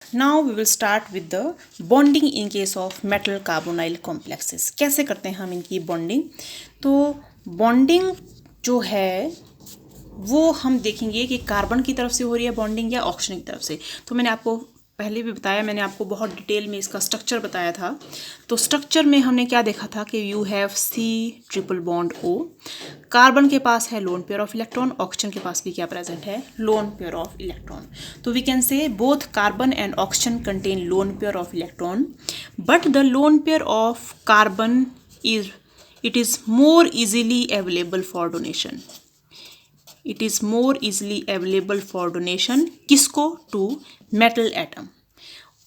Now we will start with the bonding in case of metal carbonyl complexes. कैसे करते हैं हम इनकी बॉन्डिंग? तो बॉन्डिंग जो है वो हम देखेंगे कि कार्बन की तरफ से हो रही है बॉन्डिंग या ऑक्सीजन की तरफ से। तो मैंने आपको पहले भी बताया, मैंने आपको बहुत डिटेल में इसका स्ट्रक्चर बताया था। तो स्ट्रक्चर में हमने क्या देखा था कि you have C triple bond O, carbon के पास है lone pair of electron, oxygen के पास भी क्या प्रेजेंट है, लोन पेयर ऑफ इलेक्ट्रॉन। तो we can say both carbon and oxygen contain lone pair of electron, but the lone pair of carbon is more easily available for donation. It is more easily available for donation किसको? To metal atom.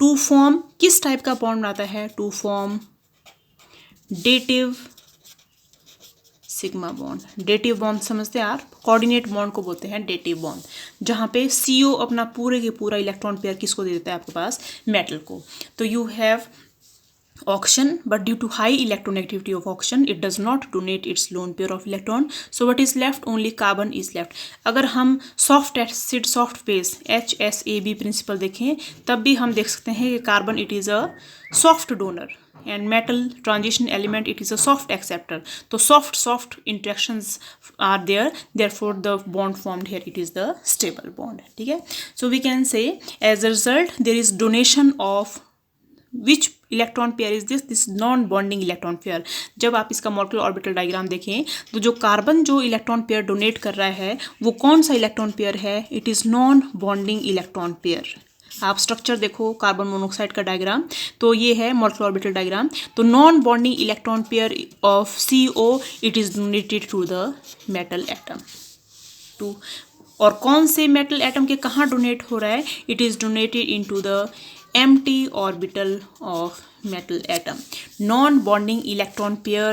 To form किस type का bond बनाता है? To form dative sigma bond. Dative bond समझते हैं आप? Coordinate bond को बोलते हैं डेटिव बॉन्ड, जहाँ पे CO अपना पूरे के पूरा इलेक्ट्रॉन पेयर किसको दे देता है आपके पास? मेटल को। तो you have oxygen, but due to high electronegativity of oxygen it does not donate its lone pair of electron, so what is left? Only carbon is left. अगर हम soft acid soft base HSAB principle देखें तब भी हम देख सकते हैं कि carbon it is a soft donor and metal transition element it is a soft acceptor. तो soft interactions are there, therefore the bond formed here it is the stable bond. ठीक है? So we can say as a result there is donation of which electron pair is this non bonding electron pair. जब आप इसका molecular orbital diagram देखें तो जो carbon जो electron pair donate कर रहा है वो कौन सा इलेक्ट्रॉन पेयर है? It is non bonding electron pair. आप स्ट्रक्चर देखो कार्बन मोनोऑक्साइड का डायग्राम, तो ये है मॉलिक्यूलर ऑर्बिटल डायग्राम। तो non bonding electron pair of CO it is donated to the metal atom. टू और कौन से मेटल एटम के कहाँ डोनेट हो रहा है? It is donated into the empty orbital of metal atom. Non-bonding electron pair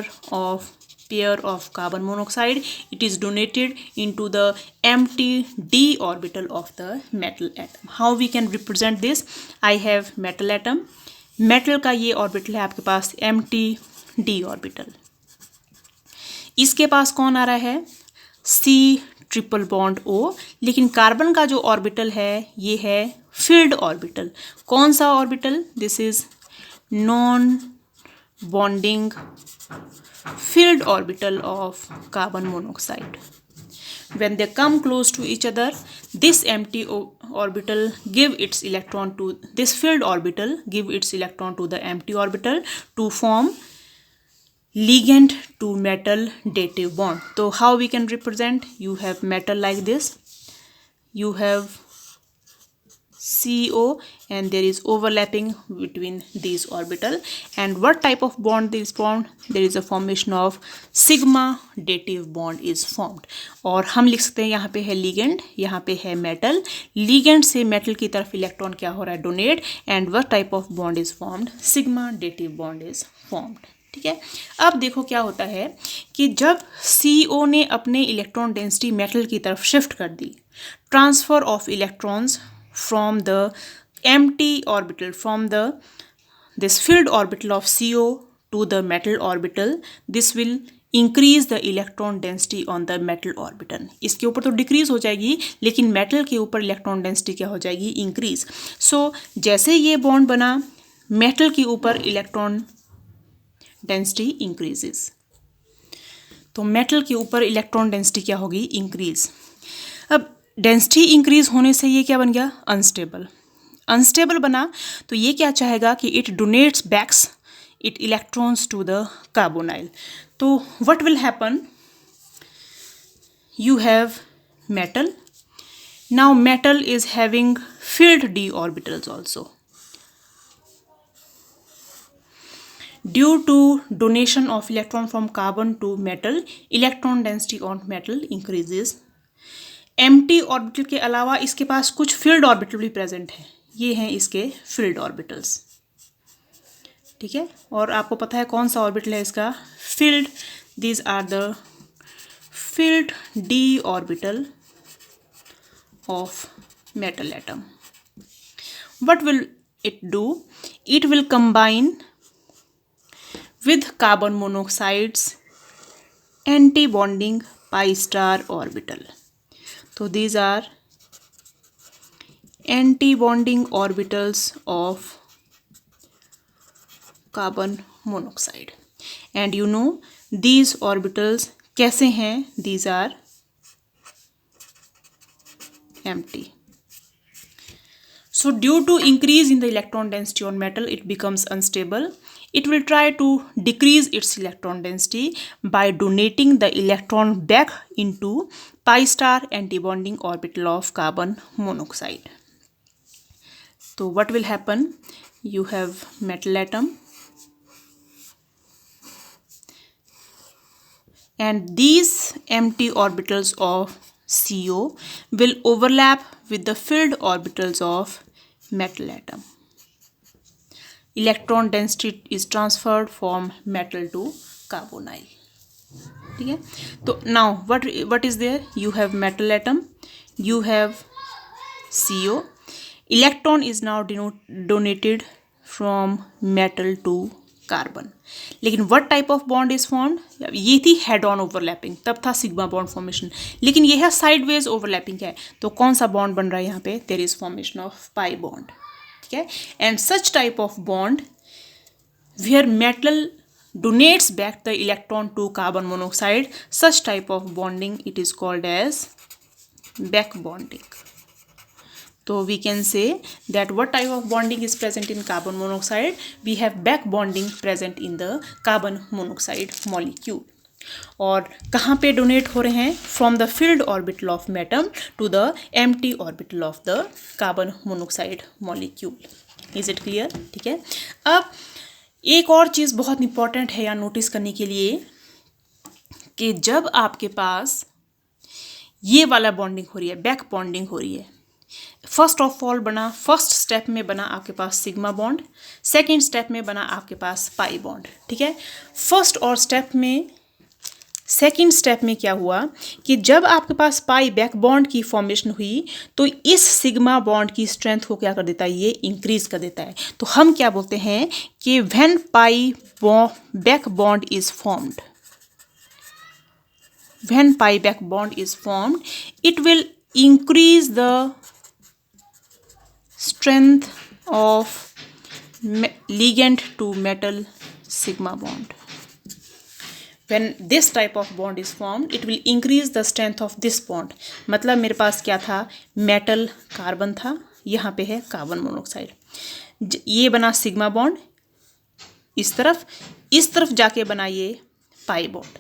of carbon monoxide it is donated into the empty d orbital of the metal atom. How we can represent this? I have metal atom, metal का ये orbital है आपके पास empty d orbital, इसके पास कौन आ रहा है? C triple bond O, लेकिन carbon का जो ऑर्बिटल है ये है फिल्ड ऑर्बिटल। कौन सा orbital? This is non bonding field orbital of carbon monoxide. when they come close to each other this empty orbital give its electron to this filled orbital give its electron to the empty orbital to form ligand to metal dative bond. So how we can represent? You have metal like this, you have CO and there is overlapping between these orbital, and what type of bond is formed? There is a formation of sigma dative bond is formed. और हम लिख सकते हैं यहाँ पे है ligand, यहाँ पे है metal, ligand से metal की तरफ इलेक्ट्रॉन क्या हो रहा है? Donate, and what type of bond is formed? sigma dative bond is formed. ठीक है? अब देखो क्या होता है कि जब CO ने अपने इलेक्ट्रॉन डेंसिटी मेटल की तरफ शिफ्ट कर दी, transfer of electrons from the empty orbital from this filled orbital of CO to the metal orbital, this will increase the electron density on the metal orbital. इसके ऊपर तो decrease हो जाएगी लेकिन मेटल के ऊपर इलेक्ट्रॉन डेंसिटी क्या हो जाएगी? इंक्रीज। सो जैसे ये बॉन्ड बना मेटल के ऊपर इलेक्ट्रॉन डेंसिटी इंक्रीजेस, तो मेटल के ऊपर इलेक्ट्रॉन डेंसिटी क्या होगी? इंक्रीज। अब डेंसिटी इंक्रीज होने से ये क्या बन गया? अनस्टेबल। अनस्टेबल बना तो ये क्या चाहेगा कि it donates backs it electrons to the carbonyl. तो what will happen? You have metal, now metal is having filled d orbitals also. Due to donation of electron from carbon to metal, electron density on metal increases. Empty orbital के अलावा इसके पास कुछ filled orbital भी present है, ये हैं इसके field orbitals. ठीक है? और आपको पता है कौन सा ऑर्बिटल है इसका? Filled. These are the filled d orbital of metal atom. What will it do? It will combine with carbon monoxides anti bonding pi star orbital. So these are anti-bonding orbitals of carbon monoxide. And you know these orbitals कैसे हैं? These are empty. So due to increase in the electron density on metal, it becomes unstable. It will try to decrease its electron density by donating the electron back into pi star antibonding orbital of carbon monoxide. So what will happen? You have metal atom, and these empty orbitals of CO will overlap with the filled orbitals of metal atom. Electron density is transferred from metal to carbonyl. ठीक है, तो now what is there? You have metal atom, you have CO. Electron is now donated from metal to carbon. लेकिन what type of bond is formed? ये थी head on overlapping, तब था sigma bond formation. लेकिन ये है sideways overlapping है, तो कौन सा बॉन्ड बन रहा है यहाँ पे? There is formation of pi bond. ठीक है, and such type of bond where metal donates back the electron to carbon monoxide, such type of bonding it is called as back bonding. So we can say that what type of bonding is present in carbon monoxide? We have back bonding present in the carbon monoxide molecule. और कहाँ पे donate हो रहे हैं? From the filled orbital of atom to the empty orbital of the carbon monoxide molecule. Is it clear? ठीक है, अब एक और चीज़ बहुत इंपॉर्टेंट है यहाँ नोटिस करने के लिए कि जब आपके पास ये वाला बॉन्डिंग हो रही है, बैक बॉन्डिंग हो रही है, फर्स्ट ऑफ ऑल बना, फर्स्ट स्टेप में बना आपके पास सिग्मा बॉन्ड, सेकेंड स्टेप में बना आपके पास पाई बॉन्ड. ठीक है, फर्स्ट और स्टेप में, सेकेंड स्टेप में क्या हुआ कि जब आपके पास पाई बैक बॉन्ड की फॉर्मेशन हुई तो इस सिग्मा बॉन्ड की स्ट्रेंथ को क्या कर देता है? ये इंक्रीज कर देता है. तो हम क्या बोलते हैं कि when pi back bond is formed, when pi back bond is formed, it will increase the strength of ligand to metal sigma bond. When this type of bond is formed, it will increase the strength of this bond. मतलब मेरे पास क्या था? Metal carbon था, यहाँ पे है carbon monoxide. ये बना सिग्मा बॉन्ड, इस तरफ जाके बना ये पाई बॉन्ड.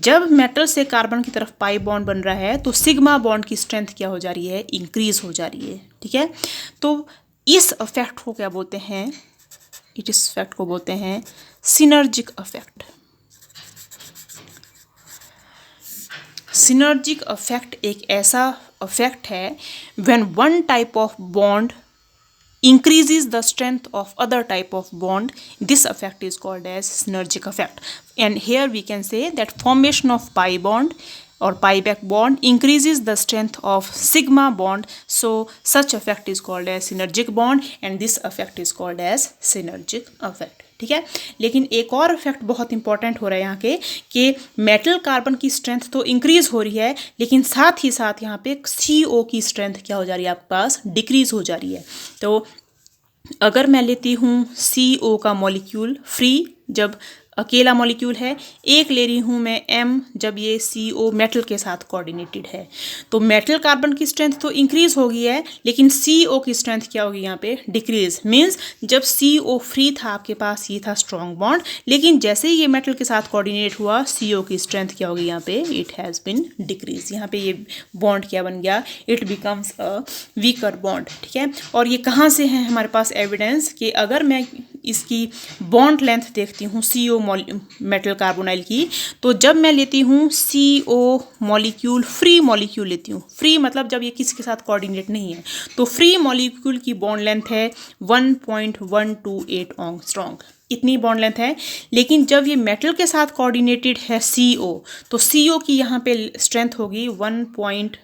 जब मेटल से कार्बन की तरफ पाई बॉन्ड बन रहा है तो सिग्मा बॉन्ड की स्ट्रेंथ क्या हो जा रही है? इंक्रीज हो जा रही है. ठीक है, तो इस इफेक्ट को क्या बोलते हैं? इस इफेक्ट को बोलते हैं सिनर्जिक इफेक्ट. सिनर्जिक इफेक्ट एक ऐसा इफेक्ट है when one type of bond increases the strength of other type of bond. This effect is called as synergic effect. And here we can say that formation of pi bond or pi back bond increases the strength of sigma bond. So such effect is called as synergic bond, and this effect is called as synergic effect. ठीक है, लेकिन एक और effect बहुत important हो रहा है यहाँ के कि मेटल कार्बन की स्ट्रेंथ तो इंक्रीज हो रही है, लेकिन साथ ही साथ यहाँ पे CO की स्ट्रेंथ क्या हो जा रही है? आपके पास डिक्रीज हो जा रही है. तो अगर मैं लेती हूँ CO का मॉलिक्यूल फ्री, जब अकेला मॉलिक्यूल है, एक ले रही हूँ मैं M जब ये CO मेटल के साथ कोऑर्डिनेटेड है, तो मेटल कार्बन की स्ट्रेंथ तो इंक्रीज हो गई है, लेकिन CO की स्ट्रेंथ क्या होगी यहाँ पे? डिक्रीज. मीन्स जब CO फ्री था आपके पास, ये था स्ट्रॉन्ग बॉन्ड, लेकिन जैसे ही ये मेटल के साथ कोऑर्डिनेट हुआ CO की स्ट्रेंथ क्या होगी यहाँ पे? It has been decrease. यहाँ पे ये बॉन्ड क्या बन गया? It becomes a weaker bond. ठीक है, और ये कहाँ से है हमारे पास एविडेंस कि अगर मैं इसकी बॉन्ड लेंथ देखती हूँ CO मेटल कार्बोनाइल की, तो जब मैं लेती हूँ CO मॉलिक्यूल, फ्री मॉलिक्यूल लेती हूँ, फ्री मतलब जब ये किसी के साथ कोऑर्डिनेट नहीं है, तो फ्री मॉलिक्यूल की बॉन्ड लेंथ है 1.128 एंगस्ट्रॉम. इतनी बॉन्ड लेंथ है. लेकिन जब ये मेटल के साथ कोऑर्डिनेटेड है CO, तो CO की यहाँ पे स्ट्रेंथ होगी 1.15.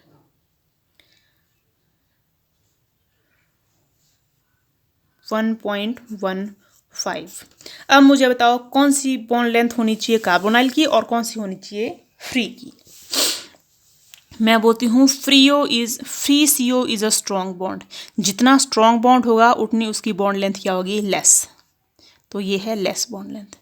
अब मुझे बताओ कौन सी बॉन्ड लेंथ होनी चाहिए कार्बोनाइल की और कौन सी होनी चाहिए फ्री की? मैं बोलती हूँ free CO is a strong bond. जितना स्ट्रॉन्ग बॉन्ड होगा उतनी उसकी बॉन्ड लेंथ क्या होगी, लेस। तो ये है लेस बॉन्ड लेंथ।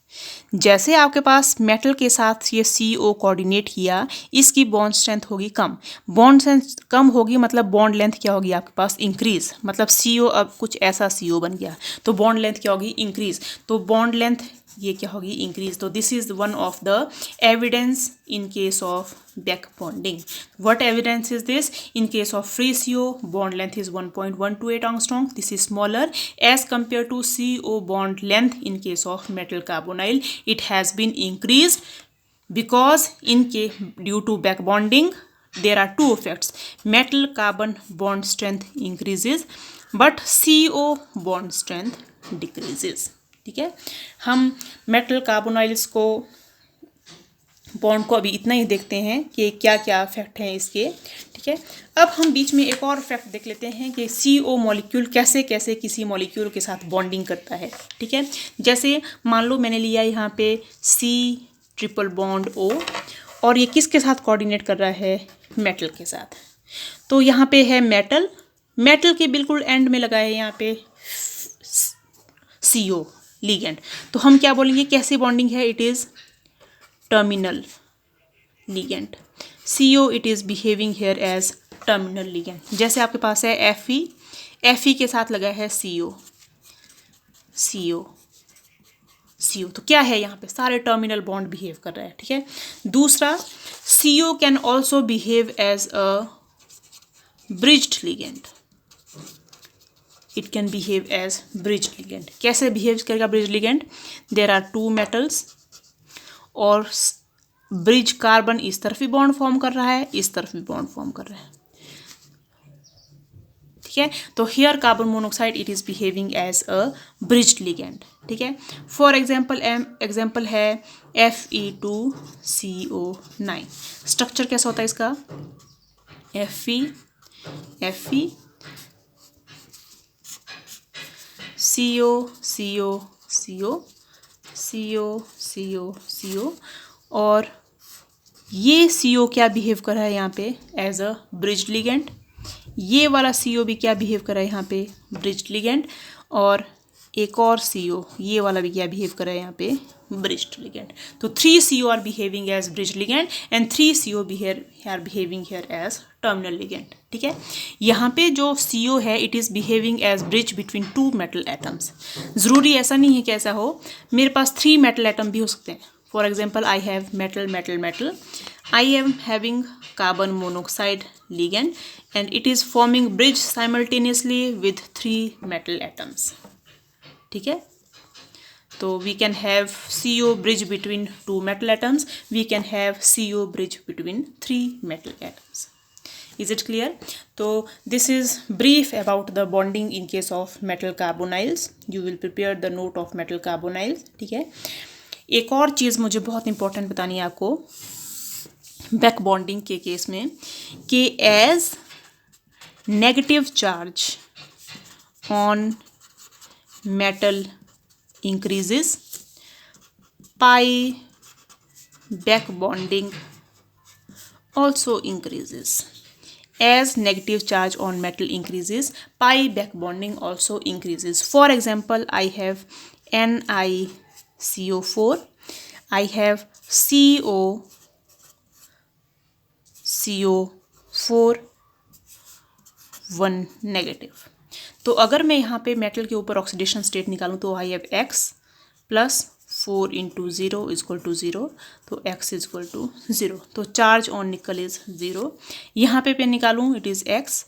जैसे आपके पास मेटल के साथ ये CO कोऑर्डिनेट किया, इसकी बॉन्ड स्ट्रेंथ होगी कम। बॉन्ड स्ट्रेंथ कम होगी मतलब बॉन्ड लेंथ क्या होगी आपके पास, इंक्रीज। मतलब CO अब कुछ ऐसा CO बन गया तो बॉन्ड लेंथ क्या होगी, इंक्रीज। तो बॉन्ड लेंथ ये क्या होगी, इंक्रीज। तो this is one of the evidence in case of back bonding. What evidence is this? In case of free CO, bond length is 1.128 angstrom. This is smaller as compared to CO bond length in case of metal carbonyl. It has been increased because due to back bonding, there are two effects. Metal carbon bond strength increases, but CO bond strength decreases. ठीक है, हम metal carbonyls को bond को अभी इतना ही देखते हैं कि क्या क्या इफेक्ट हैं इसके। ठीक है, अब हम बीच में एक और इफेक्ट देख लेते हैं कि CO मॉलिक्यूल कैसे कैसे किसी मॉलिक्यूल के साथ बॉन्डिंग करता है। ठीक है, जैसे मान लो मैंने लिया यहाँ पे C ट्रिपल बॉन्ड O और ये किसके साथ कोऑर्डिनेट कर रहा है, मेटल के साथ। तो यहाँ पे है मेटल, मेटल के बिल्कुल एंड में लगा है यहाँ पे CO लिगेंड। तो हम क्या बोलेंगे, कैसी बॉन्डिंग है, it is terminal ligand. CO it is behaving here as terminal ligand. जैसे आपके पास है Fe के साथ लगा है CO। तो क्या है यहाँ पे, सारे टर्मिनल बॉन्ड बिहेव कर रहा है। ठीक है, दूसरा CO can also behave as a bridged ligand. It can behave as bridged ligand. कैसे बिहेव करेगा bridged ligand, there are two metals और ब्रिज कार्बन इस तरफ भी बॉन्ड फॉर्म कर रहा है, इस तरफ भी बॉन्ड फॉर्म कर रहा है। ठीक है, तो here carbon monoxide it is behaving as a bridged ligand. ठीक है, फॉर एग्जाम्पल है Fe2CO9। स्ट्रक्चर कैसा होता है इसका, Fe CO और ये CO क्या बिहेव कर रहा है यहाँ पे, एज अ ब्रिज्ड लिगेंड। ये वाला CO भी क्या बिहेव कर रहा है यहाँ पे, ब्रिज्ड लिगेंड। और एक और CO ये वाला भी क्या बिहेव कर रहा है यहाँ पे, ब्रिज्ड लिगेंड। तो 3 CO are behaving as bridged ligand and 3 CO are behaving here as terminal ligand. ठीक है, यहाँ पे जो CO है it is behaving as bridge between 2 metal atoms. ज़रूरी ऐसा नहीं है कि ऐसा हो, मेरे पास 3 मेटल एटम भी हो सकते हैं। For example I have metal, I am having carbon monoxide ligand and it is forming bridge simultaneously with 3 metal atoms. ठीक है, तो we can have CO bridge between 2 metal atoms, we can have CO bridge between 3 metal atoms. Is it clear? तो this is brief about the bonding in case of metal carbonyls. You will prepare the note of metal carbonyls. ठीक है, एक और चीज़ मुझे बहुत important बतानी है आपको बैक बॉन्डिंग के केस में, कि as negative charge on metal increases, pi back bonding also increases. As negative charge on metal increases, pi back bonding also increases. For example, I have NiCO4, I have CO4 1 negative. तो अगर मैं यहाँ पे metal के ऊपर oxidation state निकालूँ तो I have X plus 4 into 0 is equal to 0, तो X इजक्वल टू 0। तो चार्ज ऑन निकल इज 0। यहाँ पे मैं निकालूँ it is X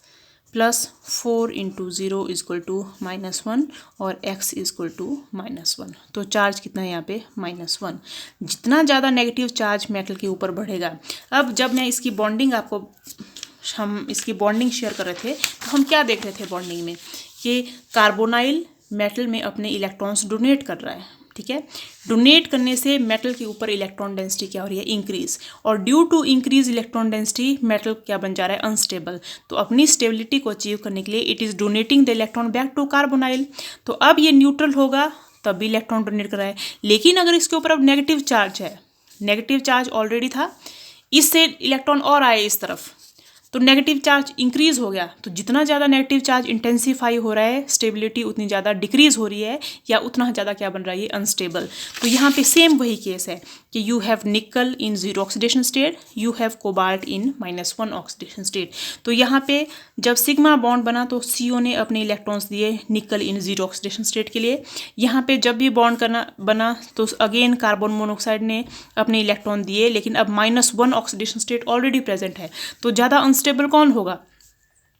plus 4 into 0 is equal to -1 और X इजक्वल टू -1। तो चार्ज कितना है यहाँ पे -1। जितना ज़्यादा नेगेटिव चार्ज मेटल के ऊपर बढ़ेगा। अब जब मैं इसकी बॉन्डिंग हम इसकी बॉन्डिंग शेयर कर रहे थे तो हम क्या देख रहे थे बॉन्डिंग में, कि कार्बोनाइल मेटल में अपने इलेक्ट्रॉन्स डोनेट कर रहा है। ठीक है, डोनेट करने से मेटल के ऊपर इलेक्ट्रॉन डेंसिटी क्या हो रही है, इंक्रीज। और due to increase electron density metal क्या बन जा रहा है, अनस्टेबल। तो अपनी स्टेबिलिटी को अचीव करने के लिए it is donating the electron back to carbonyl. तो अब ये न्यूट्रल होगा तब भी इलेक्ट्रॉन डोनेट कर रहा है। लेकिन अगर इसके ऊपर अब नेगेटिव चार्ज है, नेगेटिव चार्ज ऑलरेडी था, इससे इलेक्ट्रॉन और आए इस तरफ, तो नेगेटिव चार्ज इंक्रीज हो गया, तो जितना ज़्यादा नेगेटिव चार्ज इंटेंसीफाई हो रहा है स्टेबिलिटी उतनी ज़्यादा डिक्रीज हो रही है या उतना ज़्यादा क्या बन रहा है, अनस्टेबल। तो यहाँ पे सेम वही केस है कि यू हैव निकल इन 0 oxidation state, you have cobalt in -1 oxidation state. तो यहाँ पे जब सिग्मा बॉन्ड बना तो CO ने अपने इलेक्ट्रॉन्स दिए निकल इन 0 ऑक्सीडेशन स्टेट के लिए। यहाँ पे जब भी बॉन्ड करना बना तो अगेन कार्बन मोनोऑक्साइड ने अपने इलेक्ट्रॉन दिए, लेकिन अब -1 ऑक्सीडेशन स्टेट ऑलरेडी प्रेजेंट है। तो ज़्यादा अनस्टेबल कौन होगा,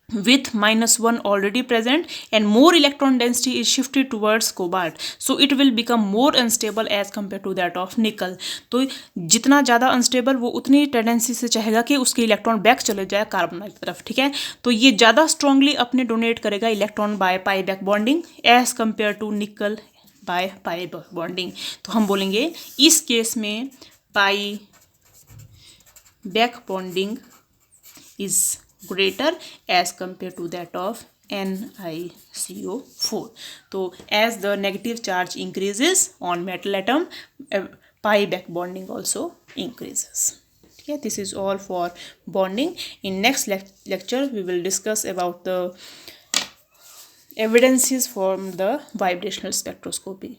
with -1 already present, and more electron density is shifted towards cobalt, so it will become more unstable as compared to that of nickel। तो जितना ज़्यादा अनस्टेबल वो उतनी टेंडेंसी से चाहेगा कि उसके इलेक्ट्रॉन बैक चले जाए कार्बन की तरफ, ठीक है। तो ये ज़्यादा स्ट्रांगली अपने डोनेट करेगा electron by pi back bonding as compare to nickel by pi bonding. तो हम बोलेंगे इस केस में pi back bonding is greater as compared to that of NiCO4। तो as the negative charge increases on metal atom, pi back bonding also increases। ठीक है, this is all for bonding। In next lecture we will discuss about the evidences from the vibrational spectroscopy।